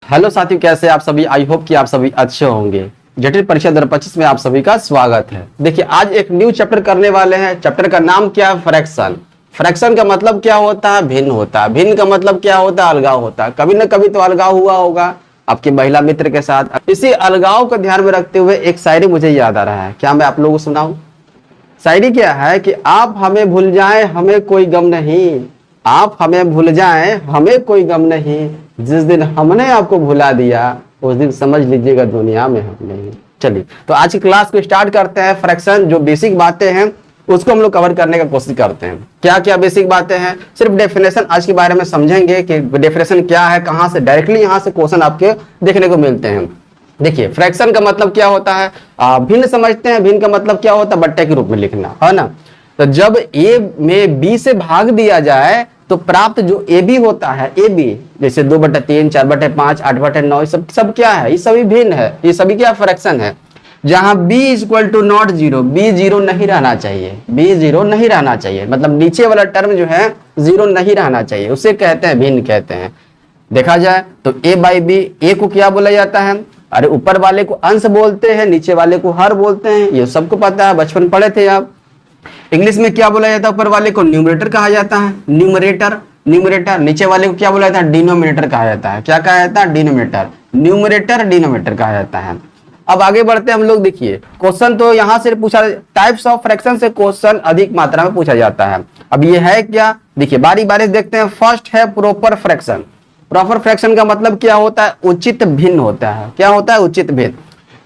Hello साथियों, कैसे आप सभी। आई होप कि आप सभी अच्छे होंगे। जटिल परीक्षा 2025 में आप सभी का स्वागत है। देखिए, आज एक न्यू चैप्टर करने वाले हैं। चैप्टर का नाम क्या है? फ्रैक्शन। फ्रैक्शन का मतलब क्या होता है? भिन्न होता है। भिन्न का मतलब क्या होता है? अलगाव होता है। कभी ना कभी तो अलगाव हुआ होगा आपके महिला मित्र के साथ। इसी अलगाव को ध्यान में रखते हुए एक शायरी मुझे याद आ रहा है, क्या मैं आप लोगों को सुनाऊं? शायरी क्या है कि आप हमें भूल जाएं हमें कोई गम नहीं, आप हमें भूल जाएं हमें कोई गम नहीं, जिस दिन हमने आपको भुला दिया उस दिन समझ लीजिएगा दुनिया में हम नहीं। चलिए, तो आज की क्लास को स्टार्ट करते हैं। फ्रैक्शन जो बेसिक बातें हैं उसको हम लोग कवर करने का कोशिश करते हैं। क्या क्या बेसिक बातें हैं, सिर्फ डेफिनेशन आज के बारे में समझेंगे कि डेफिनेशन क्या है, कहां से डायरेक्टली यहां से क्वेश्चन आपके देखने को मिलते हैं। देखिए, फ्रैक्शन का मतलब क्या होता है? भिन्न समझते हैं। भिन्न का मतलब क्या होता है? बट्टे के रूप में लिखना, है ना। तो जब ए में बी से भाग दिया जाए तो प्राप्त जो ए बी होता है, ए बी जैसे 2/3, 4/5, 8/9, सब क्या है? ये सभी भिन्न है। ये सभी क्या फ्रैक्शन है? जहां b equal to not zero, b zero नहीं रहना चाहिए, बी जीरो नहीं रहना चाहिए, मतलब नीचे वाला टर्म जो है जीरो नहीं रहना चाहिए, उसे कहते हैं भिन्न कहते हैं। देखा जाए तो a बाई बी, ए को क्या बोला जाता है? अरे ऊपर वाले को अंश बोलते हैं, नीचे वाले को हर बोलते हैं, ये सबको पता है, बचपन पढ़े थे आप। इंग्लिश में क्या बोला जाता है? ऊपर वाले को न्यूमरेटर कहा जाता है, न्यूमरेटर न्यूमरेटर। नीचे वाले को क्या बोला जाता है? डिनोमिनेटर कहा जाता है। क्या कहा जाता है? डिनोमिनेटर, न्यूमरेटर डिनोमिनेटर कहा जाता है। अब आगे बढ़ते हैं हम लोग। देखिए, क्वेश्चन तो यहां से पूछा, टाइप्स ऑफ फ्रैक्शन से क्वेश्चन अधिक मात्रा में पूछा जाता है। अब ये है क्या? देखिए, बारी बारी देखते हैं। फर्स्ट है प्रॉपर फ्रैक्शन। प्रॉपर फ्रैक्शन का मतलब क्या होता है? उचित भिन्न होता है। क्या होता है? उचित भिन्न।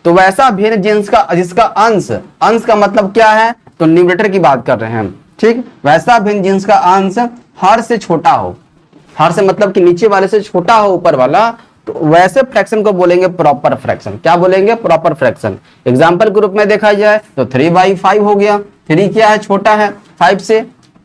तो वैसा भिन्न जिसका अंश, अंश का मतलब क्या है? तो न्यूमरेटर की बात कर रहे हैं हम, ठीक। वैसा भिन्न जिसका अंश हर से छोटा हो, हर से मतलब कि नीचे वाले से छोटा हो ऊपर वाला, तो वैसे फ्रैक्शन को बोलेंगे प्रॉपर फ्रैक्शन। क्या बोलेंगे? Proper fraction. एग्जांपल के रूप में देखा जाए तो 3/5 हो गया। 3 क्या है? छोटा है 5 से।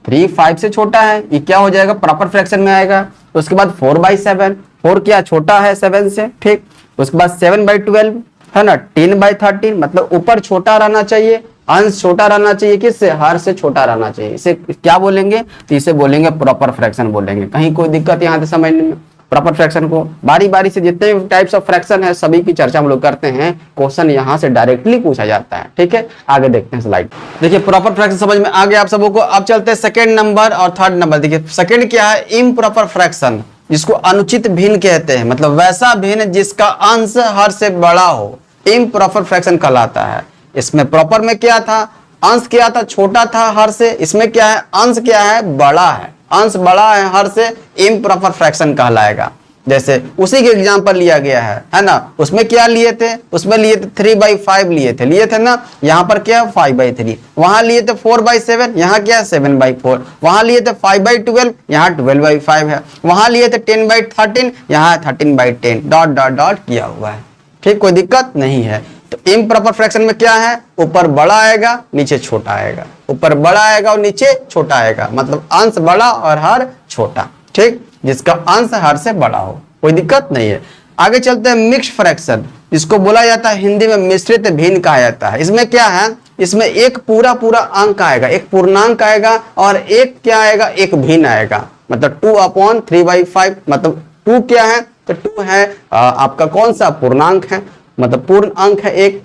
3 5 से छोटा है, ये क्या हो जाएगा? प्रॉपर फ्रैक्शन में आएगा। उसके बाद 4/7, 4 क्या? छोटा है 7 से, ठीक। उसके बाद 7/12 है ना, 10/13, मतलब ऊपर छोटा रहना चाहिए, अंश छोटा रहना चाहिए। किससे? हर से छोटा रहना चाहिए। इसे क्या बोलेंगे? तो इसे बोलेंगे प्रॉपर फ्रैक्शन बोलेंगे। कहीं कोई दिक्कत यहाँ से समझने में? प्रॉपर फ्रैक्शन को बारी बारी से जितने भी टाइप्स ऑफ फ्रैक्शन है सभी की चर्चा हम लोग करते हैं। क्वेश्चन यहाँ से डायरेक्टली पूछा जाता है, ठीक है। आगे देखते हैं स्लाइड। देखिए, प्रॉपर फ्रैक्शन समझ में आ गया आप सबों को। अब चलते हैं सेकंड नंबर और थर्ड नंबर। देखिए, सेकंड क्या है? इम्प्रॉपर फ्रैक्शन, जिसको अनुचित भिन्न कहते हैं, मतलब वैसा भिन्न जिसका अंश हर से बड़ा हो, इम्प्रॉपर फ्रैक्शन कहलाता है। इसमें प्रॉपर में क्या था? अंश क्या था? छोटा था हर से। इसमें क्या है? अंश क्या है? बड़ा है, अंश बड़ा है हर से, इम्प्रॉपर फ्रैक्शन कहलाएगा। जैसे उसी के एग्जांपल लिया गया है ना। उसमें क्या लिए थे? उसमें लिए थे 3/5 लिए थे ना। यहाँ पर क्या? 5/3। वहां लिए थे 4/7, यहाँ क्या है? 7/4। वहां लिए थे 5/12, यहाँ 12/5 है। वहां लिए थे 10/13, यहाँ 13/10, डॉट डॉट डॉट किया हुआ है, ठीक। कोई दिक्कत नहीं है। तो इम्प्रॉपर फ्रैक्शन में क्या है? ऊपर बड़ा आएगा, नीचे छोटा आएगा। ऊपर बड़ा आएगा और नीचे छोटा आएगा, मतलब अंश बड़ा और हर छोटा, ठीक। जिसका अंश हर से बड़ा हो, कोई दिक्कत नहीं है। आगे चलते हैं मिक्स्ड फ्रैक्शन, जिसको बोला जाता है हिंदी में मिश्रित भिन्न कहा जाता है। इसमें क्या है? इसमें एक पूरा अंक आएगा, एक पूर्णांक आएगा, और एक क्या आएगा? एक भिन्न आएगा। मतलब 2/3/5, मतलब 2 क्या है? तो 2 है आपका कौन सा? पूर्णांक है, मतलब पूर्ण अंक है। एक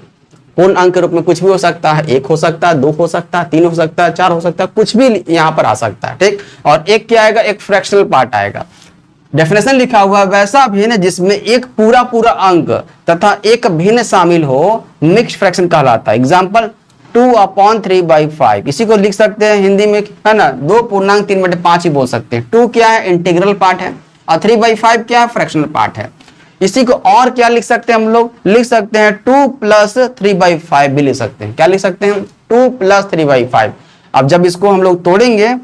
पूर्ण अंक के रूप में कुछ भी हो सकता है, 1 हो सकता है, 2 हो सकता है, 3 हो सकता है, 4 हो सकता है, कुछ भी यहाँ पर आ सकता है, ठीक। और एक क्या आएगा? एक फ्रैक्शनल पार्ट आएगा। डेफिनेशन लिखा हुआ है, वैसा भिन्न जिसमें एक पूरा अंक तथा एक भिन्न शामिल हो, मिक्स्ड फ्रैक्शन कहलाता है। एग्जाम्पल 2/3/5, इसी को लिख सकते हैं हिंदी में, है ना, 2 पूर्णांक 3/5 ही बोल सकते हैं। 2 क्या है? इंटीग्रल पार्ट है, और 3/5 क्या है? फ्रैक्शनल पार्ट है। इसी को और क्या लिख सकते हैं हम लोग? लिख सकते हैं 2 + 3/5 भी लिख सकते हैं। क्या लिख सकते हैं? 2 + 3/5। अब जब इसको हम लोग तोड़ेंगे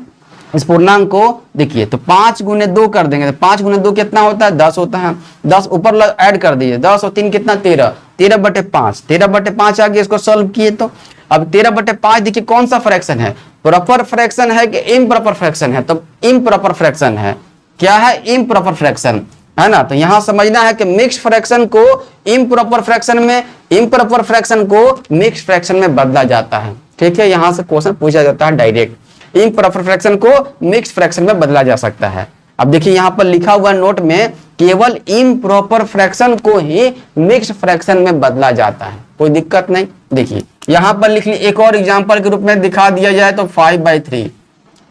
इस पूर्णांक को, देखिए, तो 5 × 2 कर देंगे, तो 5 × 2 कितना होता है? 10 होता है। 10 ऊपर ऐड कर दीजिए, 10 और 3 कितना? 13, 13/5, 13/5 आ गया। इसको सॉल्व किए तो अब 13/5, देखिए कौन सा फ्रैक्शन है? प्रॉपर फ्रैक्शन है कि इम्प्रॉपर फ्रैक्शन है? तो इम्प्रॉपर फ्रैक्शन है। क्या है? इम्प्रॉपर फ्रैक्शन, है ना। तो यहां समझना है कि मिक्स्ड फ्रैक्शन को इम्प्रॉपर फ्रैक्शन में, इम्प्रॉपर फ्रैक्शन को मिक्स्ड फ्रैक्शन में बदला जाता है, ठीक है। यहां से क्वेश्चन पूछा जाता है डायरेक्ट। इम्प्रॉपर फ्रैक्शन को मिक्स्ड फ्रैक्शन में बदला जा सकता है। अब देखिए यहाँ पर लिखा हुआ नोट में केवल इम्प्रॉपर फ्रैक्शन को ही मिक्स्ड फ्रैक्शन में बदला जाता है, कोई दिक्कत नहीं। देखिए यहाँ पर लिख ली, एक और एग्जांपल के रूप में दिखा दिया जाए तो 5/3।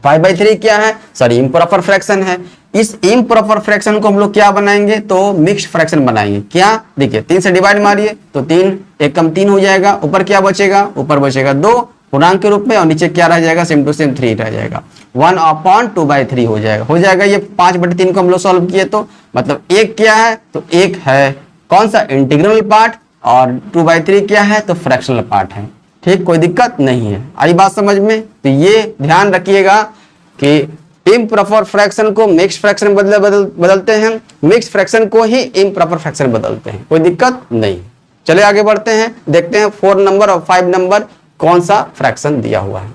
5/3 क्या है, सॉरी इम्प्रॉपर फ्रैक्शन है। इस इम्प्रॉपर फ्रैक्शन को हम लोग क्या बनाएंगे, तो मिक्स्ड फ्रैक्शन बनाएंगे। क्या, देखिए 3 से डिवाइड मारिए तो 3 1 कम 3 हो जाएगा, ऊपर क्या बचेगा, ऊपर बचेगा 2 पूर्णांक के रूप में, और नीचे क्या रह जाएगा, सेम टू सेम 3 रह जाएगा। 1/2/3 हो जाएगा ये 5/3 को हम लोग सॉल्व किए तो मतलब एक क्या है, तो एक है कौन सा, इंटीग्रल पार्ट, और 2/3 क्या है, तो फ्रैक्शनल पार्ट है। ठीक, कोई दिक्कत नहीं है, आई बात समझ में। तो ये ध्यान रखिएगा कि इम्प्रॉपर फ्रैक्शन को मिक्स्ड फ्रैक्शन बदलते हैं, मिक्स्ड फ्रैक्शन को ही इम्प्रॉपर फ्रैक्शन बदलते हैं, कोई दिक्कत नहीं। चले आगे बढ़ते हैं, देखते हैं 4 नंबर और 5 नंबर कौन सा फ्रैक्शन दिया हुआ है।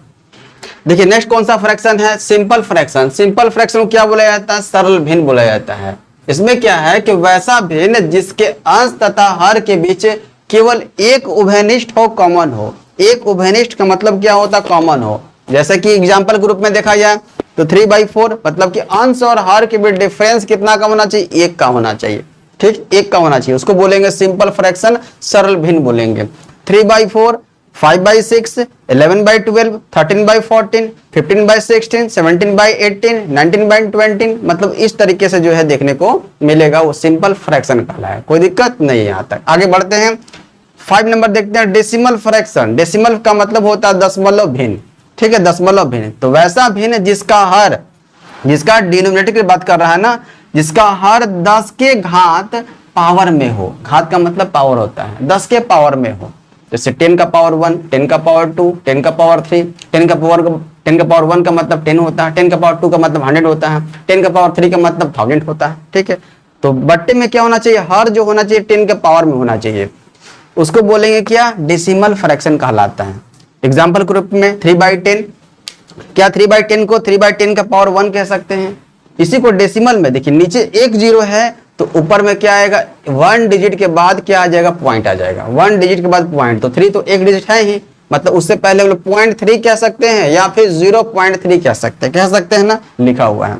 देखिए नेक्स्ट कौन सा फ्रैक्शन है, सिंपल फ्रैक्शन। सिंपल फ्रैक्शन को क्या बोला जाता है, सरल भिन्न बोला जाता है। इसमें क्या है कि वैसा भिन्न जिसके अंश तथा हर के बीच केवल एक उभयनिष्ठ हो, कॉमन हो। एक उभयनिष्ठ का मतलब क्या होता है, कॉमन हो। जैसे कि एग्जांपल के रूप में देखा जाए तो 3/4 मतलब कि अंश और हर के बीच डिफरेंस कितना का होना चाहिए, 1 का होना चाहिए। ठीक, 1 का होना चाहिए, उसको बोलेंगे सिंपल फ्रैक्शन, सरल भिन्न बोलेंगे। 3/4, 5/6, 11/12, 13/14, 15/16, 17/18, 19/20, मतलब इस तरीके से जो है देखने को मिलेगा, वो सिंपल फ्रैक्शन कहलाता है, कोई दिक्कत नहीं है। यहाँ तक आगे बढ़ते हैं, 5 नंबर देखते हैं, डेसिमल फ्रैक्शन। डेसिमल का मतलब होता है दशमलव भिन्न। ठीक है, दशमलव भिन्न, तो वैसा भिन्न जिसका हर, जिसका डिनोमिनेटर की बात कर रहा है ना, जिसका हर 10 के घात पावर में हो। घात का मतलब पावर होता है, 10 के पावर में हो। जैसे 10 का पावर 1, 10 का पावर 2, 10 का पावर 3, 10 का पावर 1 का मतलब 10 होता है, 10 का पावर 2 का मतलब 100 होता है, 10 का पावर 3 का मतलब 1000 होता है। ठीक है, तो बट्टे में क्या होना चाहिए, हर जो होना चाहिए 10 के पावर में होना चाहिए, उसको बोलेंगे क्या, डेसिमल फ्रैक्शन कहलाता है। एग्जाम्पल के रूप में 3/10, क्या 3/10 को 3/10 का पावर 1 कह सकते हैं। इसी को डेसिमल में देखिए, नीचे एक जीरो है तो ऊपर में क्या आएगा, 1 डिजिट के बाद क्या आ जाएगा, पॉइंट आ जाएगा। 1 डिजिट के बाद पॉइंट, तो 3 तो एक डिजिट है ही, मतलब उससे पहले हम लोग 0.3 कह सकते हैं या फिर 0.3 कह सकते हैं ना, लिखा हुआ है।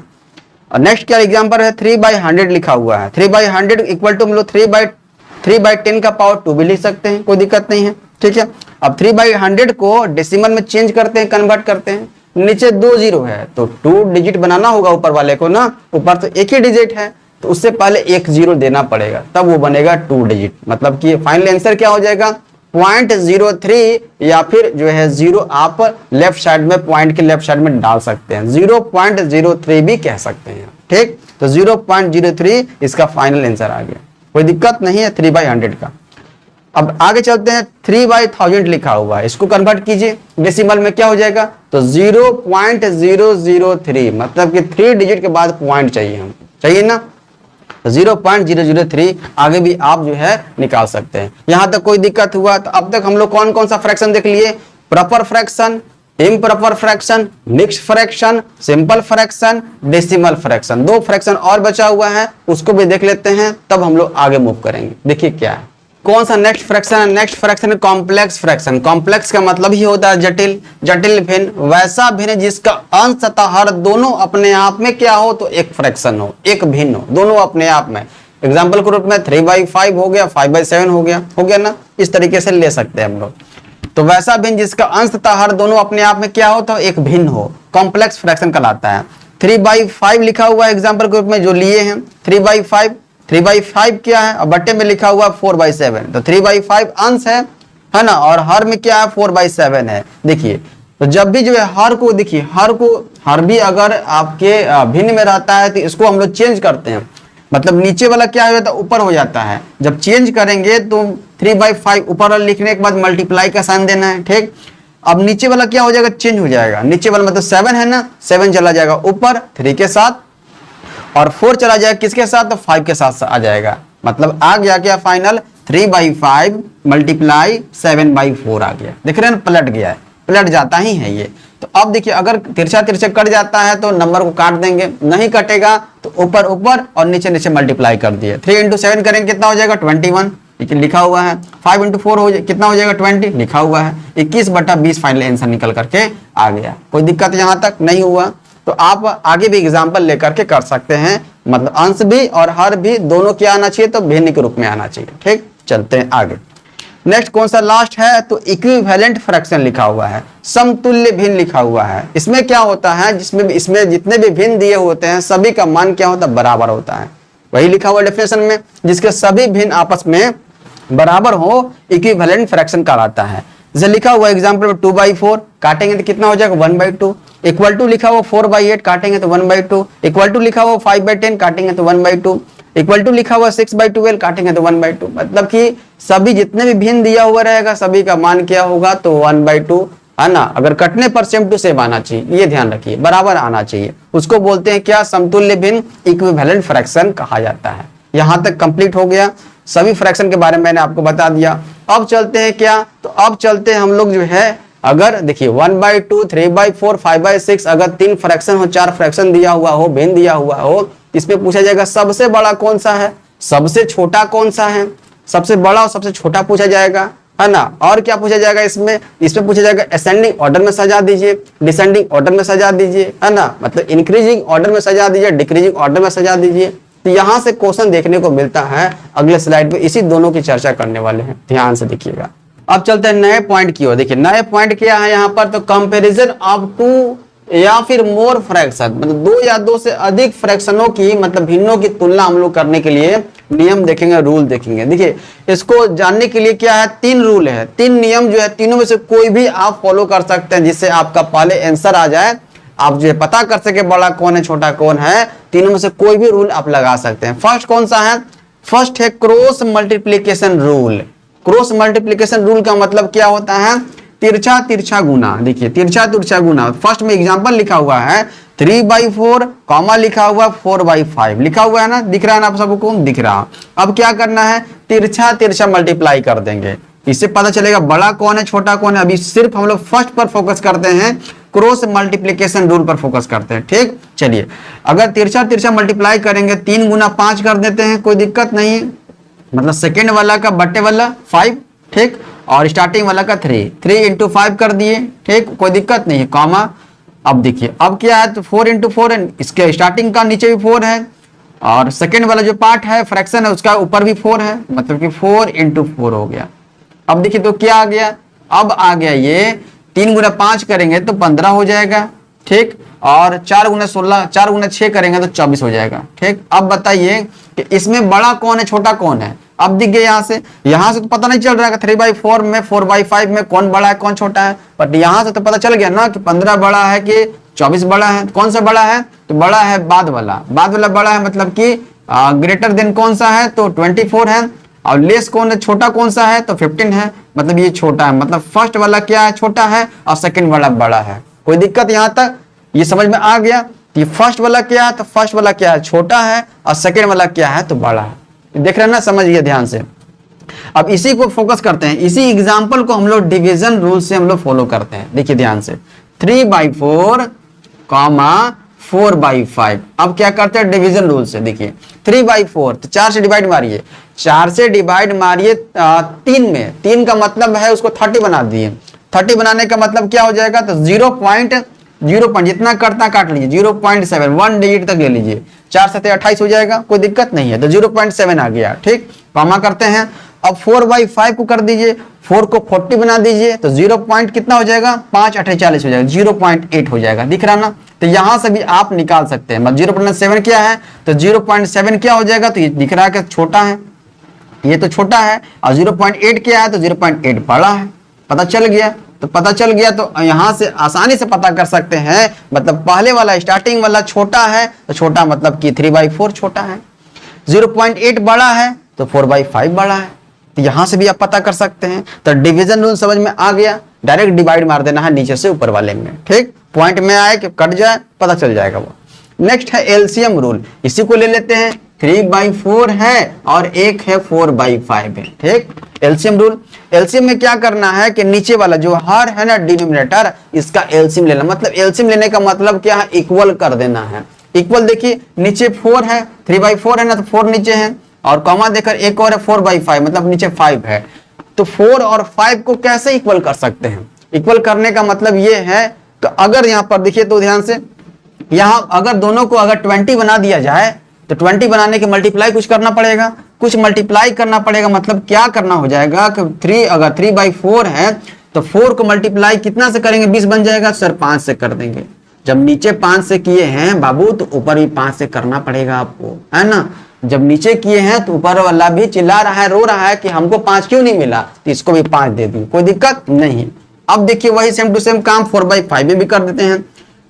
और नेक्स्ट क्या एग्जांपल है, 3/100 लिखा हुआ है। 3/100 इक्वल टू हम लोग 3/10 का पावर 2 भी लिख सकते हैं, कोई दिक्कत नहीं है। ठीक है, अब 3/100 को डेसिमल में चेंज करते हैं, कन्वर्ट करते हैं। नीचे 2 जीरो है तो 2 डिजिट बनाना होगा ऊपर वाले को ना, ऊपर तो एक ही डिजिट है तो उससे पहले 1 जीरो देना पड़ेगा, तब वो बनेगा 2 डिजिट। मतलब कि फाइनल आंसर क्या हो जाएगा, 0.03, या फिर जो है 0 आप लेफ्ट साइड में, पॉइंट के लेफ्ट साइड में डाल सकते हैं, 0.03 भी कह सकते हैं। ठीक, तो 0.03 इसका फाइनल आंसर आ गया, कोई दिक्कत नहीं है 3/100 का। अब आगे चलते हैं, 3/1000 लिखा हुआ है, इसको कन्वर्ट कीजिए डेसिमल में, क्या हो जाएगा, तो 0.003, मतलब कि 3 डिजिट के बाद पॉइंट चाहिए, हम चाहिए ना, 0.003 आगे भी आप जो है निकाल सकते हैं। यहां तक कोई दिक्कत हुआ तो अब तक हम लोग कौन कौन सा फ्रैक्शन देख लिए, proper fraction, improper fraction, mixed fraction, simple fraction, decimal fraction. 2 fraction और बचा हुआ है, उसको भी देख लेते हैं, तब हम लोग आगे मूव करेंगे। देखिए क्या है, कौन सा नेक्स्ट फ्रैक्शन है, नेक्स्ट फ्रैक्शन है कॉम्प्लेक्स फ्रैक्शन। कॉम्प्लेक्स का मतलब ही होता है जटिल, जटिल भिन्न, वैसा भिन्न जिसका अंश तथा हर दोनों अपने आप में क्या हो, तो एक फ्रैक्शन हो, एक भिन्न हो, दोनों अपने आप में। एग्जांपल के रूप में 3/5 हो गया, 5/7 हो गया ना, इस तरीके से ले सकते हैं हम लोग। तो वैसा भिन्न जिसका अंश तथा हर दोनों अपने आप में क्या हो, तो एक भिन्न हो, कॉम्प्लेक्स फ्रैक्शन कहलाता है। 3/5 लिखा हुआ है एग्जाम्पल के रूप में जो लिए हैं, 3/5 क्या है, और बट्टे में लिखा हुआ 4/7, तो 3/5 अंश है ना, और हर में क्या है, 4/7 है। देखिए तो जब भी जो है हर को, देखिए हर भी अगर आपके भिन्न में रहता है तो इसको हम लोग चेंज करते हैं, मतलब नीचे वाला क्या हो जाता है, ऊपर हो जाता है। जब चेंज करेंगे तो 3/5 ऊपर वाला लिखने के बाद मल्टीप्लाई का साइन देना है। ठीक, अब नीचे वाला क्या हो जाएगा, चेंज हो जाएगा, नीचे वाला मतलब 7 है ना, 7 चला जाएगा ऊपर 3 के साथ, और 4 चला जाएगा किसके साथ, तो 5 के साथ आ जाएगा। मतलब आ गया क्या फाइनल, 3/5 मल्टीप्लाई 7/4 आ गया। देख रहे हैं, पलट गया है, पलट जाता ही है ये। तो अब देखिए अगर तिरछा तिरछे कट जाता है तो नंबर को काट देंगे, नहीं कटेगा तो ऊपर ऊपर और नीचे नीचे मल्टीप्लाई कर दिए। 3 × 7 करेंगे कितना हो जाएगा, 21, लेकिन लिखा हुआ है। 5 × 4 कितना हो जाएगा, 20, लिखा हुआ है। 21/20 फाइनल आंसर निकल करके आ गया, कोई दिक्कत यहाँ तक नहीं हुआ। तो आप आगे भी एग्जाम्पल लेकर के कर सकते हैं, मतलब अंश भी और हर भी दोनों क्या आना चाहिए, तो भिन्न के रूप में आना चाहिए। ठीक, चलते हैं आगे। नेक्स्ट कौन सा लास्ट है, तो इक्विवेलेंट फ्रैक्शन लिखा हुआ है, समतुल्य भिन्न लिखा हुआ है। इसमें क्या होता है, इसमें जितने भी भिन्न दिए होते हैं सभी का मान क्या होता है, बराबर होता है। वही लिखा हुआ डेफिनेशन में, जिसके सभी भिन्न आपस में बराबर हो इक्विवेलेंट फ्रैक्शन कहलाता है। जैसे लिखा हुआ एग्जाम्पल में 2/4 काटेंगे तो कितना हो जाएगा 1/2, इक्वल टू लिखा हुआ 4/8 काटेंगे तो 1/2, इक्वल टू लिखा हुआ 5/10 काटेंगे तो 1/2, इक्वल टू लिखा हुआ 6/12 काटेंगे तो 1/2। मतलब कि सभी जितने भी भिन्न दिया हुआ रहेगा सभी का मान क्या होगा, तो 1/2 है ना। अगर कटने पर सेम टू सेम आना चाहिए, ये ध्यान रखिए, बराबर आना चाहिए। उसको बोलते हैं क्या, समतुल्य भिन्न इक्विवेलेंट फ्रैक्शन कहा जाता है। यहां तक कंप्लीट हो गया, सभी फ्रैक्शन के बारे में मैंने आपको बता दिया। अब चलते हैं क्या, तो अब चलते हैं हम लोग जो है, अगर देखिए 1/2, 3/4, 5/6 अगर 3 फ्रैक्शन हो, 4 फ्रैक्शन दिया हुआ हो, भिन्न दिया हुआ हो, इसमें पूछा जाएगा सबसे बड़ा कौन सा है, सबसे छोटा कौन सा है। सबसे बड़ा और सबसे छोटा पूछा जाएगा, है ना। और क्या पूछा जाएगा इसमें पूछा जाएगा असेंडिंग ऑर्डर में सजा दीजिए, डिसेंडिंग ऑर्डर में सजा दीजिए, है ना। मतलब इंक्रीजिंग ऑर्डर में सजा दीजिए, डिक्रीजिंग ऑर्डर में सजा दीजिए। तो यहां से क्वेश्चन देखने को मिलता है। अगले स्लाइड में इसी दोनों की चर्चा करने वाले हैं, ध्यान से देखिएगा। अब चलते हैं नए पॉइंट की ओर। देखिए नए पॉइंट क्या है यहाँ पर, तो कंपैरिजन ऑफ 2 या फिर मोर फ्रैक्शन, मतलब 2 या 2 से अधिक फ्रैक्शनों की, मतलब भिन्नों की तुलना हम लोग करने के लिए नियम देखेंगे, रूल देखेंगे। देखिए इसको जानने के लिए क्या है, 3 रूल है, 3 नियम जो है, तीनों में से कोई भी आप फॉलो कर सकते हैं, जिससे आपका पहले आंसर आ जाए, आप जो है पता कर सके बड़ा कौन है छोटा कौन है। तीनों में से कोई भी रूल आप लगा सकते हैं। फर्स्ट कौन सा है, फर्स्ट है cross multiplication rule. Cross multiplication rule का मतलब क्या होता है, तिरछा तिरछा गुना। देखिए तिरछा तिरछा गुना, फर्स्ट में एग्जांपल लिखा हुआ है 3/4 कॉमा लिखा हुआ 4/5 लिखा हुआ है ना, दिख रहा है ना आप सबको, दिख रहा। अब क्या करना है, तिरछा तिरछा मल्टीप्लाई कर देंगे, इससे पता चलेगा बड़ा कौन है छोटा कौन है। अभी सिर्फ हम लोग फर्स्ट पर फोकस करते हैं, क्रॉस मल्टीप्लीकेशन रूल पर फोकस करते हैं। ठीक, चलिए अगर तिरछा तिरछा मल्टीप्लाई करेंगे, 3 गुना 5 कर देते हैं, कोई दिक्कत नहीं है। मतलब सेकेंड वाला का बट्टे वाला 5, ठीक, और स्टार्टिंग वाला का 3 × 5 कर दिए, ठीक, कोई दिक्कत नहीं है, कॉमा। अब देखिए अब क्या है, तो 4 × 4 है, इसके स्टार्टिंग का नीचे भी 4 है, और सेकेंड वाला जो पार्ट है फ्रैक्शन है उसका ऊपर भी 4 है, मतलब कि 4 × 4 हो गया। अब देखिए तो क्या आ गया, अब आ गया ये 3 गुना 5 करेंगे तो 15 हो जाएगा, ठीक, और 4 गुना 16, 4 गुना 6 करेंगे तो 24 हो जाएगा। ठीक, अब बताइए कि इसमें बड़ा कौन है छोटा कौन है। अब दिख गया यहां से तो पता नहीं चल रहा है 3/4 में 4/5 में कौन बड़ा है कौन छोटा है, बट यहां से तो पता चल गया ना कि 15 बड़ा है कि 24 बड़ा है। कौन सा बड़ा है, तो बड़ा है बाद वाला बड़ा है, मतलब कि ग्रेटर देन कौन सा है, तो 24 है, और लेस कौन है छोटा कौन सा है, तो 15 है, मतलब ये छोटा है। मतलब फर्स्ट वाला क्या है, छोटा है, और सेकंड वाला बड़ा है। कोई दिक्कत यहां तक, ये समझ में आ गया। ये फर्स्ट वाला क्या है, तो फर्स्ट वाला क्या है, छोटा है, और सेकंड वाला क्या है, तो बड़ा है। देख रहे हैं ना, समझिए ध्यान से। अब इसी को फोकस करते हैं, इसी एग्जाम्पल को हम लोग डिवीजन रूल से हम लोग फॉलो करते हैं। देखिए ध्यान से, 3/4 कॉमा 4/5। अब क्या करते हैं डिवीजन रूल से, देखिए 3/4 तो 4 से डिवाइड मारिए, 4 से डिवाइड मारिए 3 में, 3 का मतलब है उसको 30 बना दिए। 30 बनाने का मतलब क्या हो जाएगा, तो 0.0 जितना करता काट लीजिए, 0.7 1 डिजिट तक ले लीजिए, 4 7 28 हो जाएगा, कोई दिक्कत नहीं है। तो 0.7 आ गया, ठीक, कॉमा करते हैं। अब 4/5 को कर दीजिए, 4 को 40 बना दीजिए, तो 0 पॉइंट कितना हो जाएगा, 5 8 40 हो जाएगा, 0.8 हो जाएगा, दिख रहा ना। तो यहां से भी आप निकाल सकते हैं। मतलब 0.7 क्या है, तो 0.7 क्या हो जाएगा, तो ये दिख रहा है कि छोटा है, ये तो छोटा है, और 0.8 क्या है, तो 0.8 बड़ा है। पता चल गया, तो पता चल गया, तो यहां से आसानी से पता कर सकते हैं। मतलब पहले वाला स्टार्टिंग वाला छोटा है, तो छोटा मतलब कि 3/4 छोटा है, 0.8 बड़ा है, तो 4/5 बड़ा है। तो यहां से भी आप पता कर सकते हैं। तो डिवीजन रूल समझ में आ गया, डायरेक्ट डिवाइड मार देना है नीचे से ऊपर वाले में, ठीक, पॉइंट में आए कि कट जाए पता चल जाएगा वो। नेक्स्ट है एलसीएम रूल, इसी को ले लेते हैं। 3/4 है और एक है 4/5 है, ठीक। एलसीएम रूल, एलसीएम में क्या करना है कि नीचे वाला जो हर है ना डिनोमिनेटर, इसका एलसीएम लेना। मतलब एलसीएम लेने का मतलब क्या है, इक्वल कर देना है। इक्वल देखिए नीचे 4 है, 3/4 है ना, तो 4 नीचे है, और कॉमा देकर एक और है 4/5, मतलब नीचे 5 है। तो 4 और 5 को कैसे इक्वल कर सकते हैं, इक्वल करने का मतलब ये है, तो अगर यहां पर देखिए तो ध्यान से, यहाँ अगर दोनों को अगर 20 बना दिया जाए तो 20 बनाने के मल्टीप्लाई कुछ करना पड़ेगा, कुछ मल्टीप्लाई करना पड़ेगा। मतलब क्या करना हो जाएगा कि 3 अगर 3/4 है तो 4 को मल्टीप्लाई कितना से करेंगे, 20 बन जाएगा सर, 5 से कर देंगे। जब नीचे 5 से किए हैं बाबू तो ऊपर भी 5 से करना पड़ेगा आपको, है ना। जब नीचे किए हैं तो ऊपर वाला भी चिल्ला रहा है, रो रहा है कि हमको 5 क्यों नहीं मिला, तो इसको भी 5 दे दी, कोई दिक्कत नहीं। अब देखिए वही सेम टू सेम काम 4/5 में भी कर देते हैं।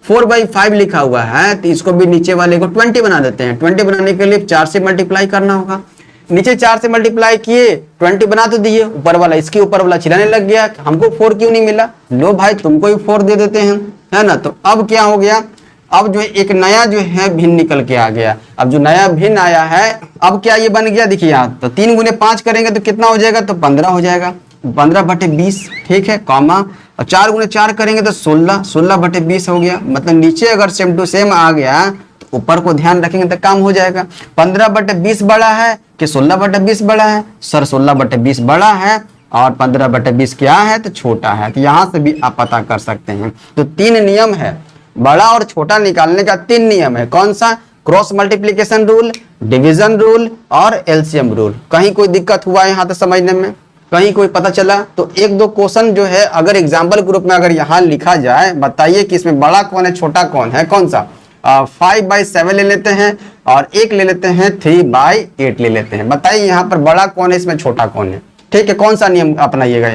4/5 लिखा हुआ है तो इसको भी नीचे वाले को 20 बना देते हैं। 20 बनाने के लिए 4 से मल्टीप्लाई करना होगा। नीचे 4 से मल्टीप्लाई किए, 20 बना तो दिए, ऊपर वाला इसके ऊपर वाला चिल्लाने लग गया हमको 4 क्यों नहीं मिला। लो भाई तुमको भी 4 दे देते हैं, है ना। तो अब क्या हो गया, अब जो एक नया जो है भिन्न निकल के आ गया। अब जो नया भिन्न आया है अब क्या ये बन गया, देखिए यहाँ तो 3 गुने 5 करेंगे तो कितना हो जाएगा, तो 15 हो जाएगा, 15/20, ठीक है, कॉमा। और 4 गुने 4 करेंगे तो 16, 16/20 हो गया। मतलब नीचे अगर सेम टू सेम आ गया तो ऊपर को ध्यान रखेंगे तो काम हो जाएगा। 15/20 बड़ा है कि 16/20 बड़ा है, सर 16/20 बड़ा है और 15/20 क्या है तो छोटा है। तो यहाँ से भी आप पता कर सकते हैं। तो 3 नियम है, बड़ा और छोटा निकालने का 3 नियम है। कौन सा, cross multiplication rule, division rule और एलसीएम रूल। कहीं कोई दिक्कत हुआ यहाँ तक समझने में, कहीं कोई पता चला तो 1-2 क्वेश्चन जो है अगर एग्जाम्पल ग्रुप में अगर यहाँ लिखा जाए, बताइए कि इसमें बड़ा कौन है छोटा कौन है, कौन सा 5/7 ले लेते हैं और एक ले लेते हैं 3/8 ले लेते हैं। बताइए यहाँ पर बड़ा कौन है, इसमें छोटा कौन है, ठीक है। कौन सा नियम अपनाइएगा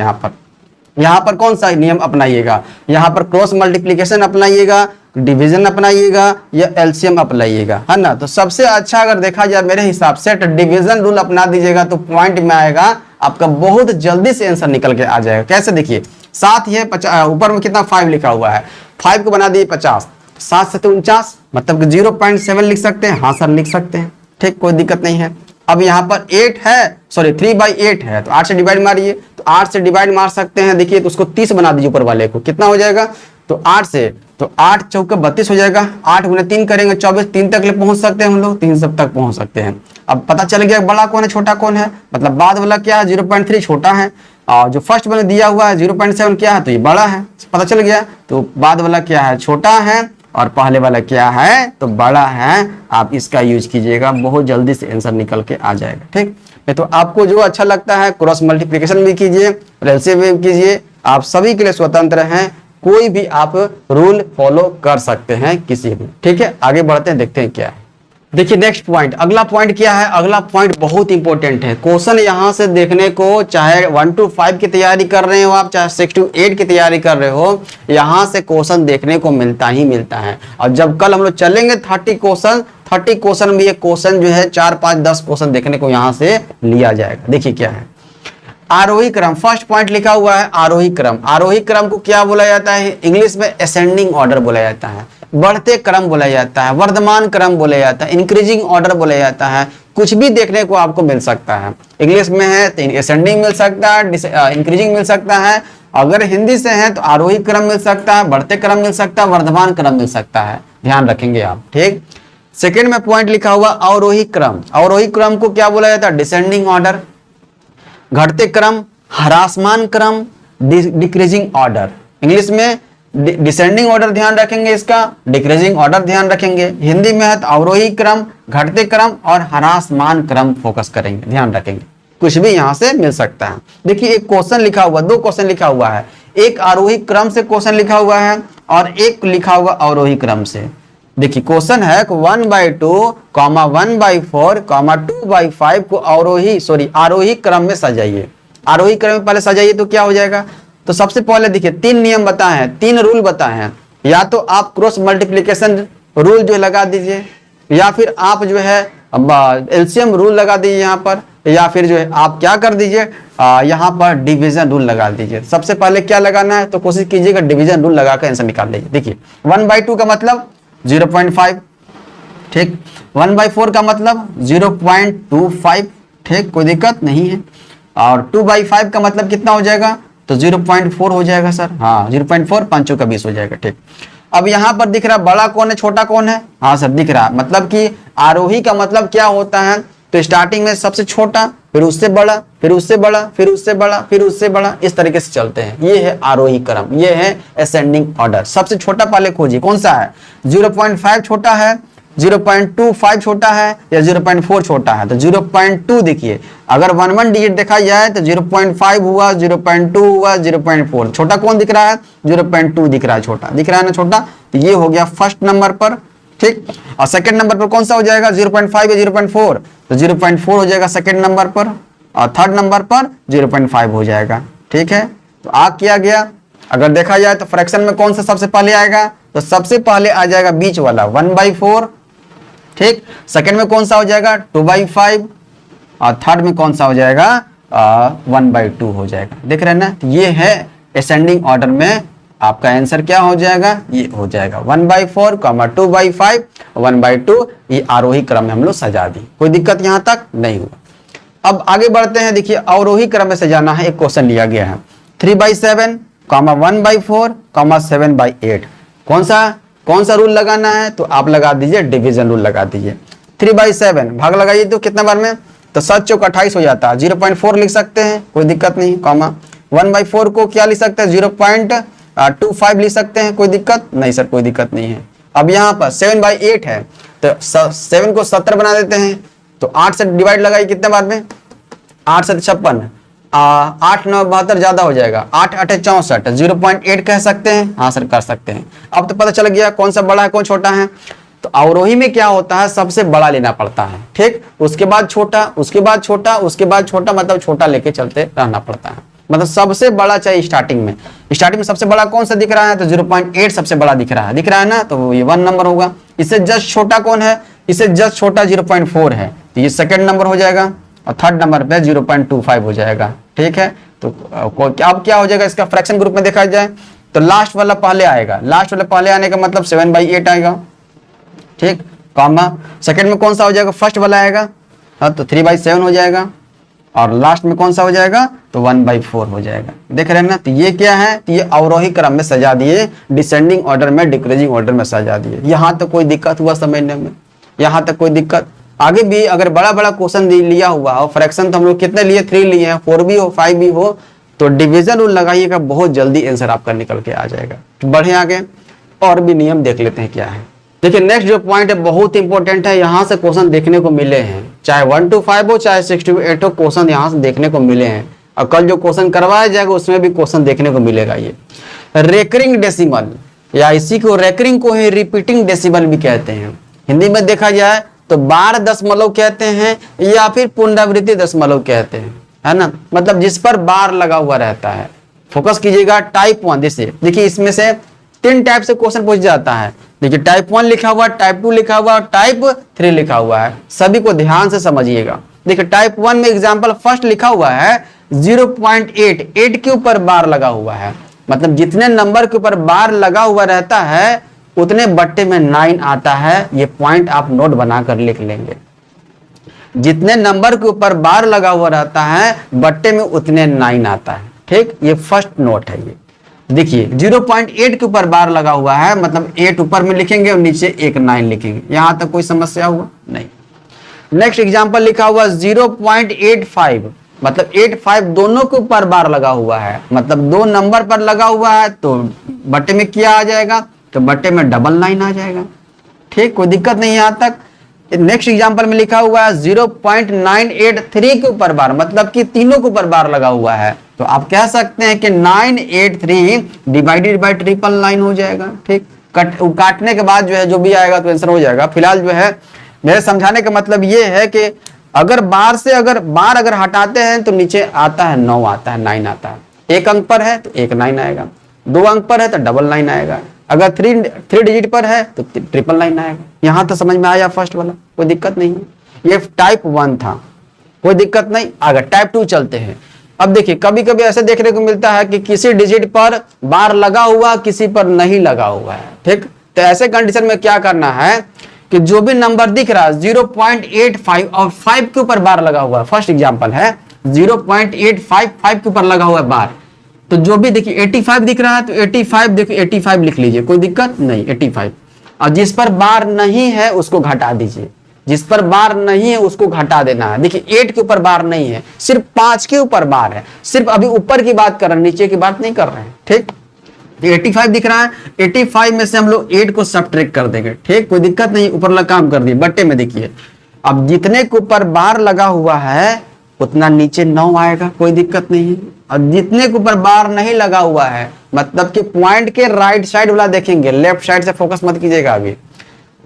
यहाँ पर कौन सा नियम अपनाइएगा, यहाँ पर क्रॉस मल्टीप्लिकेशन अपनाइएगा, डिवीजन अपनाइएगा या एलसीएम अपनाइएगा, है ना। तो सबसे अच्छा अगर देखा जाए मेरे हिसाब से तो डिवीजन रूल अपना दीजिएगा तो पॉइंट में आएगा आपका, बहुत जल्दी से आंसर निकल के आ जाएगा। कैसे, देखिए 7 है, ऊपर में कितना 5 लिखा हुआ है, 5 को बना दिए 50, 7 से 49 मतलब 0.7 लिख सकते हैं, हाँ सर लिख सकते हैं, ठीक, कोई दिक्कत नहीं है। अब यहाँ पर 8 है, सॉरी 3/8 है तो 8 से डिवाइड मारिए, तो 8 से डिवाइड मार सकते हैं। देखिए तो उसको 30 बना दीजिए ऊपर वाले को, कितना हो जाएगा, तो 8 से, तो 8 चौके 32 हो जाएगा। 8 गुने 3 करेंगे 24, 3 तक ले पहुंच सकते हैं हम लोग, 3 सब तक पहुंच सकते हैं। अब पता चल गया बड़ा कौन है छोटा कौन है, मतलब बाद वाला क्या है 0.3 छोटा है और जो फर्स्ट वाला दिया हुआ है 0.7 क्या है तो ये बड़ा है, पता चल गया। तो बाद वाला क्या है छोटा है और पहले वाला क्या है तो बड़ा है। आप इसका यूज कीजिएगा, बहुत जल्दी से आंसर निकल के आ जाएगा, ठीक है। तो आपको जो अच्छा लगता है क्रॉस मल्टीप्लिकेशन भी कीजिए और एलसीएम भी कीजिए, आप सभी के लिए स्वतंत्र हैं, कोई भी आप रूल फॉलो कर सकते हैं किसी भी, ठीक है। आगे बढ़ते हैं, देखते हैं क्या है। देखिए नेक्स्ट पॉइंट, अगला पॉइंट क्या है, अगला पॉइंट बहुत इंपॉर्टेंट है। क्वेश्चन यहाँ से देखने को चाहे 1 to 5 की तैयारी कर रहे हो आप, चाहे 6 to 8 की तैयारी कर रहे हो, यहाँ से क्वेश्चन देखने को मिलता ही मिलता है। और जब कल हम लोग चलेंगे 30 क्वेश्चन में ये क्वेश्चन जो है 4, 5, 10 क्वेश्चन देखने को यहाँ से लिया जाएगा। देखिए क्या है, आरोही क्रम, फर्स्ट पॉइंट लिखा हुआ है आरोही क्रम। आरोही क्रम को क्या बोला जाता है, इंग्लिश में असेंडिंग ऑर्डर बोला जाता है, बढ़ते क्रम बोला जाता है, वर्धमान क्रम बोला जाता है, इंक्रीजिंग ऑर्डर बोला जाता है। कुछ भी देखने को आपको मिल सकता है, इंग्लिश में है तो असेंडिंग मिल सकता है, इंक्रीजिंग मिल सकता है, अगर हिंदी से है तो आरोही क्रम मिल सकता है, बढ़ते क्रम मिल सकता है, वर्धमान क्रम मिल सकता है, ध्यान रखेंगे आप, ठीक। सेकेंड में पॉइंट लिखा हुआ अवरोही क्रम। अवरोही क्रम को क्या बोला जाता है, डिसेंडिंग ऑर्डर। घटते क्रम ह्रासमान क्रम, डिक्रीजिंग ऑर्डर। इंग्लिश में डिसेंडिंग ऑर्डर ध्यान रखेंगे, इसका डिक्रीजिंग ऑर्डर ध्यान रखेंगे। हिंदी में है तो अवरोही क्रम, घटते क्रम और ह्रासमान क्रम फोकस करेंगे, ध्यान रखेंगे, कुछ भी यहां से मिल सकता है। देखिए एक क्वेश्चन लिखा हुआ, 2 क्वेश्चन लिखा हुआ है, एक आरोही क्रम से क्वेश्चन लिखा हुआ है और एक लिखा हुआ अवरोही क्रम से। देखिए क्वेश्चन है 1/2, 1/4, 2/5 को आरोही क्रम में सजाइए। आरोही क्रम में पहले सजाइए तो क्या हो जाएगा, तो सबसे पहले देखिए 3 नियम बताए हैं, 3 रूल बताए हैं। या तो आप क्रॉस मल्टीप्लिकेशन रूल जो लगा दीजिए, या फिर आप जो है एलसीएम रूल लगा दीजिए यहाँ पर, या फिर जो है आप क्या कर दीजिए यहाँ पर डिवीजन रूल लगा दीजिए। सबसे पहले क्या लगाना है तो कोशिश कीजिएगा डिवीजन रूल लगाकर आंसर निकाल लीजिए। देखिए 1/2 का मतलब 0.5, ठीक। 1/4 का मतलब 0.25, ठीक, कोई दिक्कत नहीं है। और 2/5 का मतलब कितना हो जाएगा तो 0.4 हो जाएगा सर, हाँ 0.4, 5 का 20 हो जाएगा, ठीक। अब यहाँ पर दिख रहा बड़ा कौन है छोटा कौन है, हाँ सर दिख रहा, मतलब कि आरोही का मतलब क्या होता है तो स्टार्टिंग में सबसे छोटा, फिर उससे बड़ा, फिर उससे बड़ा, फिर उससे बड़ा, फिर उससे बड़ा, इस तरीके से चलते हैं। ये है आरोही क्रम, ये है असेंडिंग ऑर्डर। सबसे छोटा पहले खोजिए कौन सा है, 0.5 छोटा है, 0.25 छोटा है या 0.4 छोटा है। तो 0.2 देखिए, अगर 1 डिजिट देखा जाए तो 0.5 हुआ, 0.2 हुआ, 0.4। छोटा कौन दिख रहा है, 0.2 दिख रहा है, छोटा दिख रहा है ना छोटा। तो ये हो गया फर्स्ट नंबर पर, ठीक। और सेकंड नंबर पर कौन सा हो जाएगा, 0.5 या 0.4, तो 0.4 हो जाएगा सेकंड नंबर पर, और थर्ड नंबर पर 0.5 हो जाएगा, ठीक है। तो आ किया गया। अगर देखा जाए तो फ्रैक्शन में कौन सा सबसे पहले आएगा, तो सबसे पहले आ जाएगा बीच वाला 1/4, ठीक। सेकंड में कौन सा हो जाएगा 2/5, और थर्ड में कौन सा हो जाएगा 1/2 हो जाएगा। देख रहे हैं ना, तो ये है असेंडिंग ऑर्डर में आपका आंसर क्या हो जाएगा, ये हो जाएगा 1/4, 2/5, 1/2। ये आरोही क्रम में हम लोग सजा दी, कोई दिक्कत यहां तक नहीं हुआ। अब आगे बढ़ते हैं। देखिए अवरोही क्रम में सजाना है, एक क्वेश्चन लिया गया है 3/7, 1/4, 7/8। कौन सा रूल लगाना है, तो आप लगा दीजिए डिवीजन रूल लगा दीजिए। 3/7 भाग लगाइए तो कितना बार में, तो 7 चौक 28 हो जाता है। 0.4 लिख सकते हैं, कोई दिक्कत नहीं, 1/4 को क्या लिख सकते हैं 0.25 लिख सकते हैं, कोई दिक्कत नहीं सर, कोई दिक्कत नहीं है। अब यहाँ पर 7/8 है, तो 7 को 70 बना देते हैं, तो 8 से डिवाइड लगाइए कितने बार में, 8 से 56, 8 9 72 ज्यादा हो जाएगा, 8 8 64, 0.8 कह सकते हैं, हाँ सर कर सकते हैं। अब तो पता चल गया कौन सा बड़ा है कौन छोटा है। तो अवरोही में क्या होता है, सबसे बड़ा लेना पड़ता है, ठीक, उसके बाद छोटा, उसके बाद छोटा, उसके बाद छोटा, मतलब छोटा लेके चलते रहना पड़ता है। मतलब सबसे बड़ा चाहिए स्टार्टिंग में सबसे बड़ा कौन सा दिख रहा है, तो 0.8 सबसे बड़ा दिख रहा है ना, तो ये 1 नंबर होगा। इससे जस्ट छोटा कौन है, इससे जस्ट छोटा 0.4 है, तो ये सेकंड नंबर हो जाएगा, और थर्ड नंबर पे 0.25 हो जाएगा, ठीक है। तो अब क्या हो जाएगा, इसका फ्रैक्शन ग्रुप में देखा जाए तो लास्ट वाला पहले आएगा, लास्ट वाला पहले आने का मतलब 7/8 आएगा, ठीक, कॉमा सेकंड में कौन सा हो जाएगा, फर्स्ट वाला आएगा, हाँ, तो 3/7 हो जाएगा, और लास्ट में कौन सा हो जाएगा, तो 1/4 हो जाएगा। देख रहे हैं ना, तो ये क्या है, तो ये अवरोही क्रम में सजा दिए, डिसेंडिंग ऑर्डर में, डिक्रीजिंग ऑर्डर में सजा दिए। यहां तक कोई दिक्कत हुआ समझने में, यहां तक कोई दिक्कत। आगे भी अगर बड़ा बड़ा क्वेश्चन लिया हुआ हो, फ्रैक्शन तो हम लोग कितने लिए, 3 लिए हैं, 4 भी हो 5 भी हो, तो डिवीजन रूल लगाइएगा, बहुत जल्दी आंसर आपका निकल के आ जाएगा। तो बढ़े आगे और भी नियम देख लेते हैं क्या है। देखिए नेक्स्ट जो पॉइंट है बहुत इंपॉर्टेंट है, यहाँ से क्वेश्चन देखने को मिले हैं, चाहे 1 to 5 हो चाहे 6 to 8 हो, क्वेश्चन यहाँ से देखने को मिले हैं। और कल जो क्वेश्चन करवाया जाएगा उसमें भी क्वेश्चन देखने को मिलेगा। ये रेकरिंग डेसिमल, या इसी को रेकरिंग को ही रिपीटिंग डेसिमल भी कहते हैं। हिंदी में देखा जाए तो बार दशमलव कहते हैं, या फिर पुनरावृत्ति दशमलव कहते हैं, है ना, मतलब जिस पर बार लगा हुआ रहता है। फोकस कीजिएगा टाइप 1, जैसे देखिए इसमें से 3 टाइप से क्वेश्चन पूछ जाता है। देखिए टाइप 1 लिखा हुआ, टाइप 2 लिखा हुआ, टाइप 3 लिखा हुआ है, सभी को ध्यान से समझिएगा। देखिए टाइप 1 में एग्जाम्पल फर्स्ट लिखा हुआ है 0.8, 8 के ऊपर बार लगा हुआ है, मतलब जितने नंबर के ऊपर बार लगा हुआ रहता है उतने बट्टे में 9 आता है। ये पॉइंट आप नोट बनाकर लिख लेंगे, जितने नंबर के ऊपर बार लगा हुआ रहता है बट्टे में उतने 9 आता है, ठीक, ये फर्स्ट नोट है। ये देखिए 0.8 के ऊपर बार लगा हुआ है, मतलब 8 ऊपर में लिखेंगे और नीचे एक 9 लिखेंगे, यहां तक कोई समस्या हुआ नहीं। नेक्स्ट एग्जांपल लिखा हुआ 0.85, मतलब 85 दोनों के ऊपर बार लगा हुआ है, मतलब 2 नंबर पर लगा हुआ है, तो बट्टे में क्या आ जाएगा, तो बट्टे में 9 आ जाएगा, ठीक, कोई दिक्कत नहीं यहां तक। नेक्स्ट एग्जांपल में लिखा हुआ है 0.983 के ऊपर बार, मतलब कि तीनों के ऊपर बार लगा हुआ है, तो आप कह सकते हैं कि 983 डिवाइडेड बाय 999 हो जाएगा, ठीक। काटने के बाद जो है जो भी आएगा तो आंसर हो जाएगा। फिलहाल जो है मेरे समझाने का मतलब ये है कि अगर बार से बार हटाते हैं तो नीचे आता है 9 आता है, 9 आता है। 1 अंक पर है तो 1 9 आएगा, 2 अंक पर है तो 999 आएगा, अगर 3 डिजिट पर है तो 999 आएगा। यहां तो समझ में आया फर्स्ट वाला, कोई दिक्कत नहीं है। ये टाइप 1 था, कोई दिक्कत नहीं। अगर टाइप 2 चलते हैं, अब देखिए कभी कभी ऐसे देखने को मिलता है कि किसी डिजिट पर बार लगा हुआ किसी पर नहीं लगा हुआ है, ठीक। तो ऐसे कंडीशन में क्या करना है कि जो भी नंबर दिख रहा है 0.85 और 5 के ऊपर बार लगा हुआ है, फर्स्ट एग्जांपल है 0.855 के ऊपर लगा हुआ है बार, तो जो भी देखिए 85 दिख रहा है तो 85 देखिए 85 लिख लीजिए, कोई दिक्कत नहीं 85, और जिस पर बार नहीं है उसको घटा दीजिए, जिस पर बार नहीं है उसको घटा देना है। देखिए 8 के ऊपर बार नहीं है, सिर्फ 5 के ऊपर बार है, सिर्फ अभी ऊपर की बात कर रहे हैं, नीचे की बात नहीं कर रहे हैं। ठीक, 85 दिख रहा है, 85 में से हम लोग 8 को सब्ट्रैक्ट कर देंगे। ठीक, कोई दिक्कत नहीं, ऊपर वाला काम कर दिए। बट्टे में देखिए अब जितने के ऊपर बार लगा हुआ है उतना नीचे 9 आएगा, कोई दिक्कत नहीं है। और जितने के ऊपर बार नहीं लगा हुआ है, मतलब कि पॉइंट के राइट साइड वाला देखेंगे, लेफ्ट साइड से फोकस मत कीजिएगा अभी,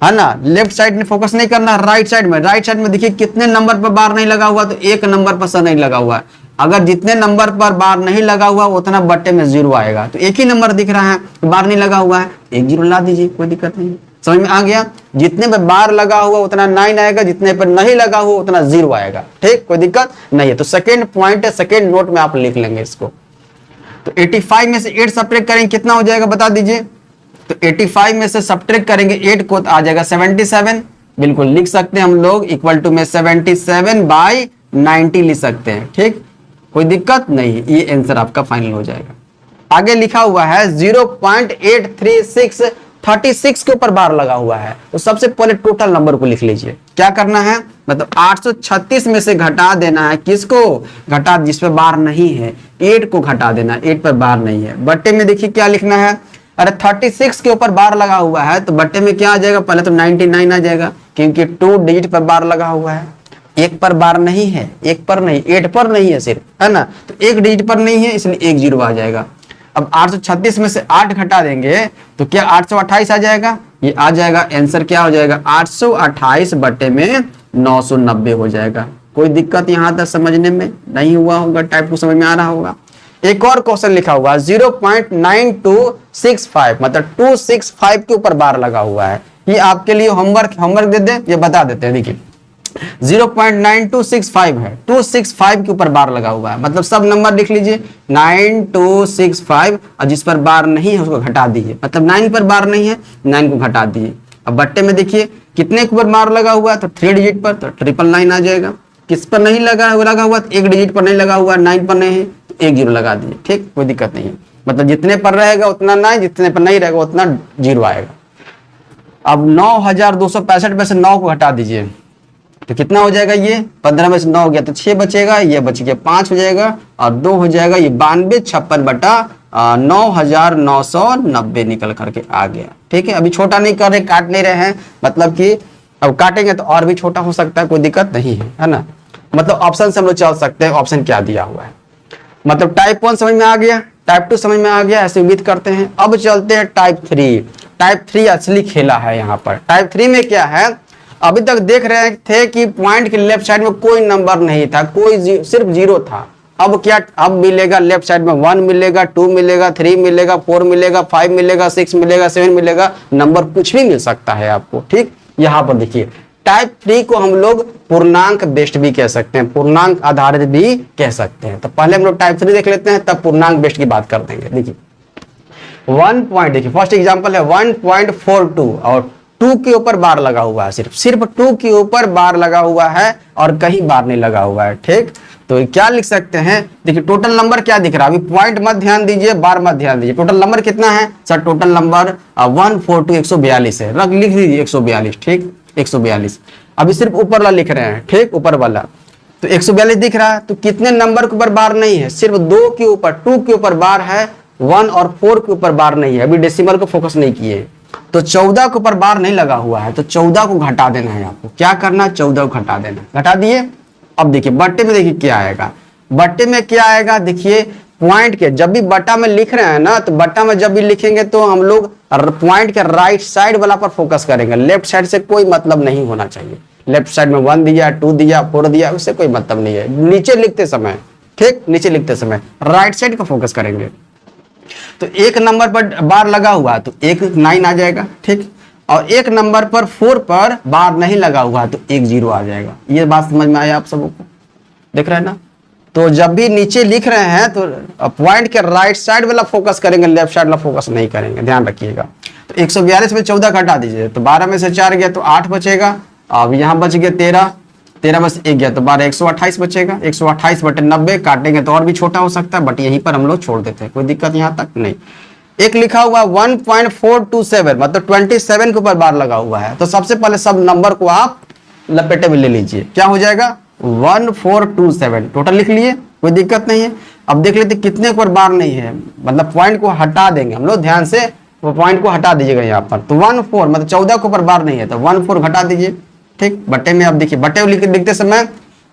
है ना, लेफ्ट साइड में फोकस नहीं करना, राइट साइड में। राइट साइड में देखिए कितने नंबर पर बार नहीं लगा हुआ, तो 1 नंबर पर सर नहीं लगा हुआ है। अगर जितने नंबर पर बार नहीं लगा हुआ उतना बट्टे में 0 आएगा। तो एक ही नंबर दिख रहा है, बार नहीं लगा हुआ है, 1 0 ला दीजिए, कोई दिक्कत नहीं। समझ में आ गया? जितने पर बार लगा हुआ उतना 9 आएगा, जितने पर नहीं लगा हुआ उतना 0 आएगा। ठीक, कोई दिक्कत नहीं है। तो सेकेंड पॉइंट है, सेकेंड नोट में आप लिख लेंगे इसको। तो 85 में से 8 सब्ट्रैक्ट करेंगे, कितना हो जाएगा बता दीजिए। तो 85 में से सब्ट्रैक्ट करेंगे 8 को, तो आ जाएगा 77। बिल्कुल लिख सकते हैं हम लोग, इक्वल टू में 77/90 लिख सकते हैं। ठीक, कोई दिक्कत नहीं, ये आंसर आपका फाइनल हो जाएगा। आगे लिखा हुआ है 0.836 36 के ऊपर बार लगा हुआ है। तो सबसे पहले टोटल नंबर को लिख लीजिए। क्या करना है, मतलब 836 में से घटा देना है, किसको घटा, जिस पे बार नहीं है, 8 को घटा देना, 8 पर बार नहीं है। बट्टे में देखिए क्या लिखना है, अरे 36 के ऊपर बार लगा हुआ है तो बट्टे में क्या आ जाएगा, पहले तो 99 आ जाएगा, क्योंकि 2 डिजिट पर बार लगा हुआ है। 1 पर बार नहीं है, 1 पर नहीं, 8 पर नहीं है सिर्फ, है ना, तो 1 डिजिट पर नहीं है, इसलिए 1 0 आ जाएगा। अब 836 में से 8 घटा देंगे तो क्या 828 आ जाएगा, ये आ जाएगा। आंसर क्या हो जाएगा, 828 बट्टे में 990 हो जाएगा। कोई दिक्कत यहां तक समझने में नहीं हुआ होगा, टाइप को समझ में आ रहा होगा। एक और क्वेश्चन लिखा हुआ 0.9265, मतलब 265 के ऊपर बार लगा हुआ है। ये आपके लिए होमवर्क दे दे, ये बता देते हैं। देखिए 0.9265 है, 265 के ऊपर बार लगा हुआ है, मतलब सब नंबर लिख लीजिए 9265, और जिस पर बार नहीं है उसको घटा दीजिए, मतलब 9 पर बार नहीं है, 9 को घटा दीजिए। अब बट्टे में देखिए कितने के ऊपर बार लगा हुआ है, तो 3 डिजिट पर, तो 999 आ जाएगा। किस पर नहीं लगा हुआ, 1 डिजिट पर नहीं लगा हुआ, 9 पर नहीं है, तो 1 0 लगा दीजिए। ठीक, कोई दिक्कत नहीं है, मतलब जितने पर रहेगा उतना 9, जितने पर नहीं रहेगा उतना 0 आएगा। अब 9265 में से 9 को हटा दीजिए तो कितना हो जाएगा, ये 15 में से 9 हो गया तो 6 बचेगा, ये बच गया 5 हो जाएगा, और 2 हो जाएगा, ये 9256/9990 निकल करके आ गया। ठीक है, अभी छोटा नहीं कर रहे, काट नहीं रहे हैं, मतलब कि अब काटेंगे तो और भी छोटा हो सकता है, कोई दिक्कत नहीं है ना। मतलब ऑप्शन से हम लोग चल सकते हैं, ऑप्शन क्या दिया हुआ है। मतलब टाइप 1 समझ में आ गया, टाइप 2 समझ में आ गया, ऐसे उम्मीद करते हैं। अब चलते हैं टाइप 3। टाइप 3 असली खेला है यहाँ पर। टाइप 3 में क्या है, अभी तक देख रहे थे कि पॉइंट के लेफ्ट साइड में कोई नंबर नहीं था, सिर्फ 0 था। अब क्या, अब मिलेगा लेफ्ट साइड में 1 मिलेगा, 2 मिलेगा, 3 मिलेगा, 4 मिलेगा, 5 मिलेगा, 6 मिलेगा, 7 मिलेगा, नंबर कुछ भी मिल सकता है आपको। ठीक, यहाँ पर देखिए टाइप 3 को हम लोग पूर्णांक बेस्ड भी कह सकते हैं, पूर्णांक आधारित भी कह सकते हैं। तो पहले हम लोग टाइप 3 देख लेते हैं, तब पूर्णांक बेस्ड की बात कर देंगे। देखिए 1 पॉइंट, देखिए फर्स्ट एग्जांपल है 1.42 और 2 के ऊपर बार लगा हुआ है, सिर्फ 2 के ऊपर बार लगा हुआ है और कहीं बार नहीं लगा हुआ है। ठीक, तो क्या लिख सकते हैं, देखिए टोटल नंबर क्या दिख रहा है, अभी पॉइंट मत ध्यान दीजिए, बार मत ध्यान दीजिए। टोटल नंबर कितना है सर, टोटल नंबर 142 142 है, लिख लीजिए 142। ठीक, 142 अभी सिर्फ ऊपर वाला लिख रहे हैं। ठीक, ऊपर वाला तो 142 दिख रहा है, तो कितने नंबर के ऊपर बार नहीं है, सिर्फ 2 के ऊपर, 2 के ऊपर बार है, 1 और 4 के ऊपर बार नहीं है, अभी डेसिमल को फोकस नहीं किए। तो 14 के ऊपर बार नहीं लगा हुआ है, तो 14 को घटा देना है आपको। क्या करना, 14 को घटा देना, घटा दिए। अब देखिए बट्टे में देखिए क्या आएगा, बट्टे में क्या आएगा, देखिए पॉइंट के जब भी बट्टा में लिख रहे हैं ना, तो बट्टा में जब भी लिखेंगे तो हम लोग पॉइंट के राइट साइड वाला पर फोकस करेंगे, लेफ्ट साइड से कोई मतलब नहीं होना चाहिए। लेफ्ट साइड में 1 दिया, 2 दिया, 4 दिया, उससे कोई मतलब नहीं है नीचे लिखते समय। ठीक, नीचे लिखते समय राइट साइड का फोकस करेंगे। तो 1 नंबर पर बार लगा हुआ तो 9 आ जाएगा। ठीक, और 1 नंबर पर 4 पर बार नहीं लगा हुआ तो 1 0 आ जाएगा। ये बात समझ में आया आप सबको, देख रहे हैं ना। तो जब भी नीचे लिख रहे हैं तो पॉइंट के राइट साइड वाला फोकस करेंगे, लेफ्ट साइड वाला फोकस नहीं करेंगे, ध्यान रखिएगा। तो 142 में 14 घटा दीजिए तो 12 में से 4 गया तो 8 बचेगा। अब यहाँ बच गया 13, 13 में से 1 गया तो 12, 128 बचेगा। 128/90 काटेंगे तो और भी छोटा हो सकता है, बट यहीं पर हम लोग छोड़ देते हैं, कोई दिक्कत यहाँ तक नहीं। एक लिखा हुआ 1.427, मतलब 27 के ऊपर बार लगा हुआ है। तो सबसे पहले सब नंबर को आप लपेटे में ले लीजिए, क्या हो जाएगा 1427 टोटल लिख लिए, कोई दिक्कत नहीं है। अब देख लेते कितने पर बार नहीं है, मतलब पॉइंट को हटा देंगे हम लोग, ध्यान से वो पॉइंट को हटा दीजिएगा यहाँ पर। तो 14 मतलब 14 के ऊपर बार नहीं है तो 14 घटा दीजिए, ठीक। बट्टे में अब देखिए, बट्टे लिखते समय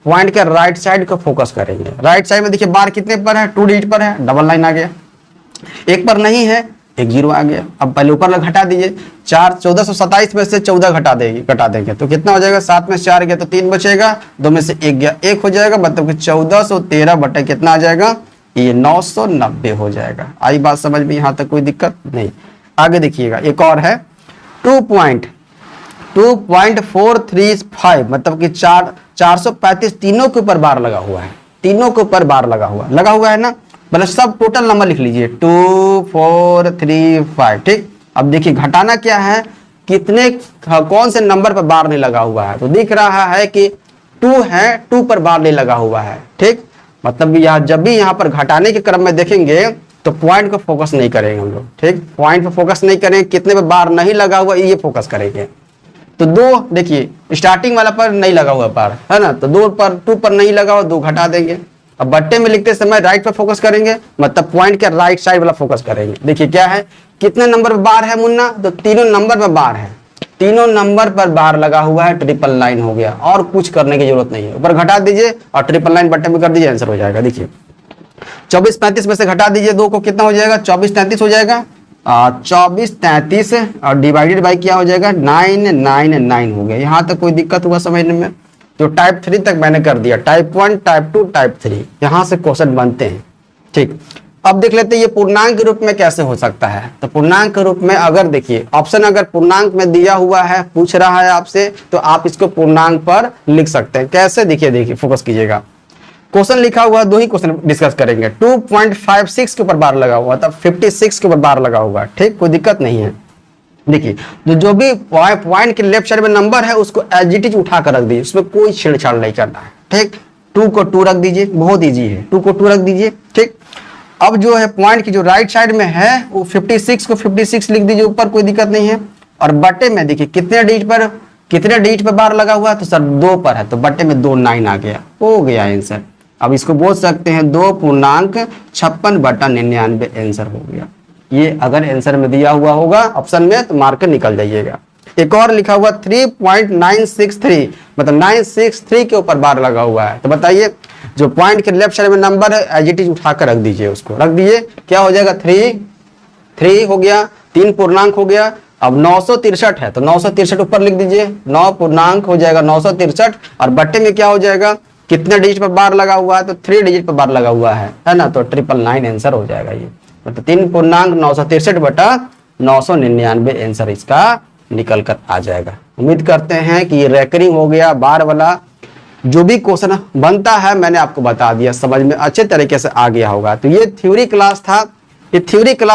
पॉइंट के राइट साइड को फोकस करेंगे। राइट साइड में देखिए बार कितने पर है, 2 डिजिट पर है, डबल लाइन आ गया। एक पर नहीं है, एक जीरो आ गया। अब पहले ऊपर घटा दीजिए, 1427 में से 14 घटा देंगे तो कितना हो जाएगा, 7 में से 4 गया तो 3 बचेगा, 2 में से 1 गया 1 हो जाएगा, मतलब कि 1413 बटे कितना आ जाएगा, ये 990 हो जाएगा। आई बात समझ में, यहाँ तक कोई दिक्कत नहीं। आगे देखिएगा, एक और है 2.435, मतलब कि 435 तीनों के ऊपर बार लगा हुआ है, तीनों के ऊपर बार लगा हुआ है ना, मतलब सब टोटल नंबर लिख लीजिए 2435, ठीक। अब देखिए घटाना क्या है, कितने कौन से नंबर पर बार नहीं लगा हुआ है, तो दिख रहा है कि 2 है, 2 पर बार नहीं लगा हुआ है, ठीक। मतलब यहाँ जब भी यहाँ पर घटाने के क्रम में देखेंगे तो पॉइंट को फोकस नहीं करेंगे हम लोग, ठीक। पॉइंट पर फोकस नहीं करेंगे, कितने पर बार नहीं लगा हुआ ये फोकस करेंगे। तो 2 देखिए स्टार्टिंग वाला पर नहीं लगा हुआ बार है ना, तो 2 पर नहीं लगा हुआ, 2 घटा देंगे। अब बट्टे में लिखते समय राइट पर फोकस करेंगे, मतलब पॉइंट के राइट साइड वाला फोकस करेंगे। देखिए क्या है, कितने नंबर पर बार है मुन्ना, तो तीनों नंबर पर बार है, तीनों नंबर पर बार लगा हुआ है, ट्रिपल लाइन हो गया, और कुछ करने की जरूरत नहीं है। ऊपर घटा दीजिए और ट्रिपल लाइन बट्टे में कर दीजिए, आंसर हो जाएगा। देखिए 2435 में से घटा दीजिए 2 को, कितना हो जाएगा, 2433 हो जाएगा। 2433 और डिवाइडेड बाई क्या हो जाएगा, 999 हो गया। यहाँ तक कोई दिक्कत हुआ समझने में, तो टाइप 3 तक मैंने कर दिया, टाइप 1, टाइप 2, टाइप 3, यहाँ से क्वेश्चन बनते हैं, ठीक। अब देख लेते हैं ये पूर्णांक के रूप में कैसे हो सकता है। तो पूर्णांक के रूप में अगर देखिए ऑप्शन अगर पूर्णांक में दिया हुआ है, पूछ रहा है आपसे, तो आप इसको पूर्णांक पर लिख सकते हैं। कैसे, देखिए फोकस कीजिएगा, क्वेश्चन लिखा हुआ, 2 ही क्वेश्चन डिस्कस करेंगे। 2.56 के ऊपर बार लगा हुआ, तब 56 के ऊपर बार लगा हुआ, ठीक, कोई दिक्कत नहीं है। देखिए तो जो भी पॉइंट के लेफ्ट साइड में नंबर है उसको एज इट इज उठा कर रख दीजिए, उसमें कोई छेड़छाड़ नहीं करना है, ठीक। 2 को 2 रख दीजिए, बहुत इजी है, 2 को 2 रख दीजिए, ठीक। अब जो है पॉइंट की जो राइट साइड में है वो 56 को 56 लिख दीजिए ऊपर, कोई दिक्कत नहीं है। और बट्टे में देखिए कितने डिजिट पर बार लगा हुआ है, तो सर 2 पर है, तो बट्टे में 2 9 आ गया, हो गया आंसर। अब इसको बोल सकते हैं 2.56/99 आंसर हो गया। ये अगर आंसर में दिया हुआ होगा ऑप्शन में तो मार्क निकल जाइएगा। एक और लिखा हुआ 3.963, मतलब 963 के ऊपर बार लगा हुआ है, तो बताइए जो पॉइंट के लेफ्ट साइड में नंबर है एज इट इज उठाकर रख दीजिए, उसको रख दीजिए, क्या हो जाएगा, 3 हो गया, 3 पूर्णांक हो गया। अब 963 है तो 963 ऊपर लिख दीजिए, 9 पूर्णांक हो जाएगा 963, और बट्टे में क्या हो जाएगा, कितने डिजिट पर बार लगा हुआ है, तो 3 डिजिट पर बार लगा हुआ है ना, तो 999 आंसर हो जाएगा। ये मतलब 3.963/999 आंसर इसका निकल कर आ जाएगा। उम्मीद करते हैं कि ये रेकरिंग हो गया, बार वाला जो भी क्वेश्चन बनता है मैंने आपको बता दिया, समझ में अच्छे तरीके से आ गया होगा। तो ये थ्योरी क्लास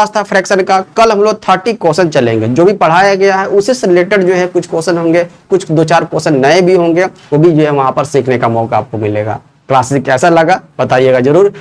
था, फ्रैक्शन का। कल हम लोग 30 क्वेश्चन चलेंगे, जो भी पढ़ाया गया है उसी से रिलेटेड जो है कुछ क्वेश्चन होंगे, कुछ 2-4 क्वेश्चन नए भी होंगे, वो भी जो है वहां पर सीखने का मौका आपको मिलेगा। क्लासेस कैसा लगा बताइएगा जरूर।